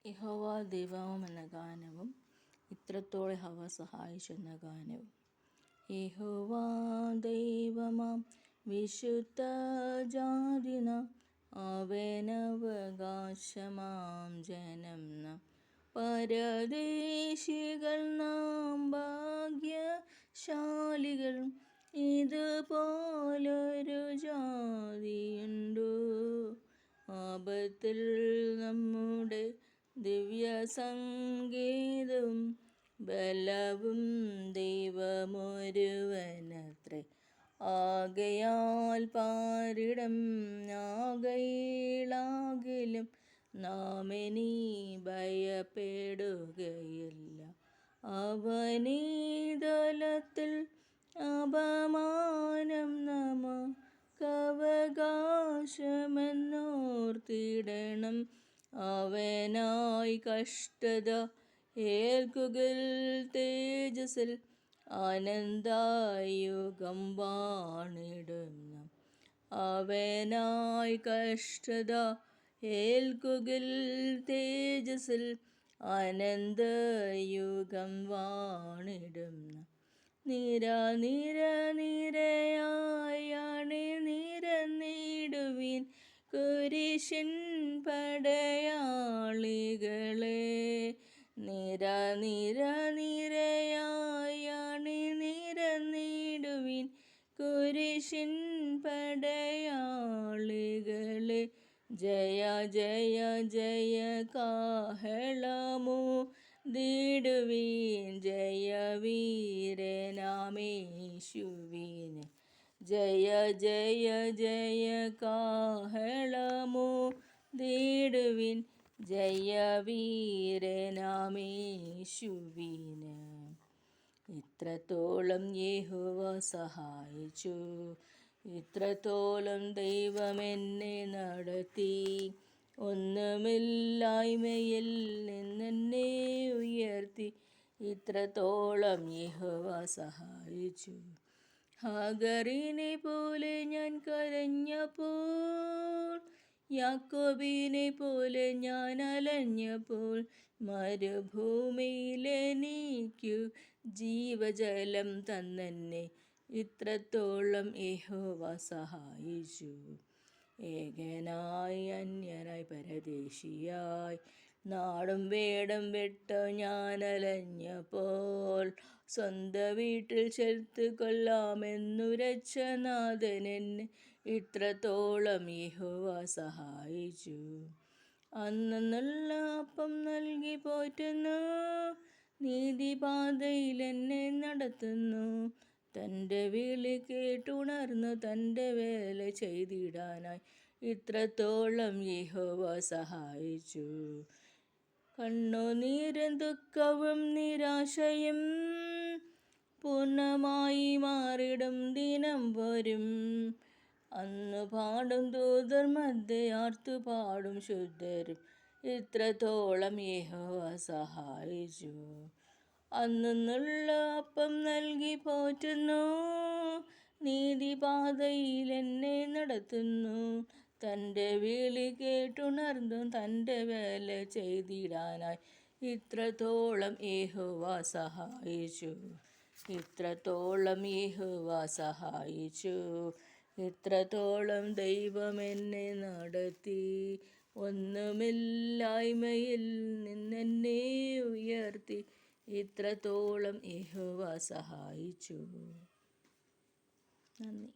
യഹോവ ദൈവം എന്ന ഗാനവും ഇത്രത്തോളം യഹോവ സഹായിച്ചു എന്ന ഗാനവും. യഹോവ ദൈവമാം വിശുദ്ധ ജാതിനാം അവനവകാശമാം ജനം നാം പരദേശികൾ നാം ഭാഗ്യശാലികൾ ഇതുപോലൊരു ജാതിയുണ്ടോ. ആപത്തിൽ നമ്മുടെ ദിവ്യസങ്കേതവും ബലവും ദൈവമൊരുവനത്രേ. ആകയാൽ പാരിടം ആകയിലാകിലും നാമിനി ഭയപ്പെടുകയില്ല. അവനീതലത്തിൽ അപമാനം നമുക്കവകാശമെന്നോർത്തിടണം. അവനായി കഷ്ടത ഏൽക്കുകിൽ തേജസ്സിൽ അനന്തയുഗം വാണിടും നാം. അവനായി കഷ്ടത ഏൽക്കുകിൽ തേജസ്സിൽ അനന്തയുഗം വാണിടും നാം. നിര നിര നിരയായി അണിനിരന്നിടുവിൻ കുരിശിൻ പടയാളികളെ. നിര നിര നിരയായി അണിനിരന്നിടുവിൻ കുരിശിൻ പടയാളികളെ. ജയ ജയ ജയ കാഹളമൂതിടുവിൻ ജയവീരനാമേശുവിന്. ജയ ജയ ജയ കാഹളമൂതിടുവിൻ ജയവീരനാമേശുവിന്. ഇത്രത്തോളം യഹോവ സഹായിച്ചു, ഇത്രത്തോളം ദൈവം എന്നെ നടത്തി. ഒന്നുമില്ലായ്മയിൽ നിന്നെന്നെ ഉയർത്തി, ഇത്രത്തോളം യഹോവ സഹായിച്ചു. ഹാഗറിനെ പോലെ ഞാൻ കരഞ്ഞപ്പോൾ, യാക്കോബിനെ പോലെ ഞാൻ അലഞ്ഞപ്പോൾ, മരുഭൂമിയിലെനിക്കു ജീവജലം തന്നെന്നെ ഇത്രത്തോളം യഹോവ സഹായിച്ചു. ഏകനായി അന്യനായി പരദേശിയായി നാടും വീടും വിട്ടു ഞാൻ അലഞ്ഞപ്പോൾ, സ്വന്തം വീട്ടിൽ ചേർത്ത് കൊള്ളാമെന്നുരച്ച നാഥൻ എന്നെ ഇത്രത്തോളം യഹോവ സഹായിച്ചു. അന്നന്നുള്ള അപ്പം നൽകി പോറ്റുന്നു, നീതിപാതയിൽ എന്നെ നടത്തുന്നു. തൻ്റെ വിളി കേട്ടുണർന്നു തൻ്റെ വേല ചെയ്തിടാനായി ഇത്രത്തോളം യഹോവ സഹായിച്ചു. കണ്ണുനീരും ദുഃഖവും നിരാശയും പൂർണ്ണമായി മാറിടും ദിനം വരും. അന്നു പാടും ദൂതർ മധ്യേ ആർത്തുപാടും ശുദ്ധരും ഇത്രത്തോളം യഹോവ സഹായിച്ചു. അന്നുള്ള അപ്പം നൽകി പോറ്റുന്നു, നീതിപാതയിൽ എന്നെ നടത്തുന്നു. തൻ്റെ വിളി കേട്ടുണർന്നു തൻ്റെ വേല ചെയ്തിടാനായി ഇത്രത്തോളം യഹോവ സഹായിച്ചു. ഇത്രത്തോളം യഹോവ സഹായിച്ചു, ഇത്രത്തോളം ദൈവം എന്നെ നടത്തി. ഒന്നുമില്ലായ്മയിൽ നിന്നെന്നെ ഉയർത്തി, ഇത്രത്തോളം യഹോവ സഹായിച്ചു. നന്ദി.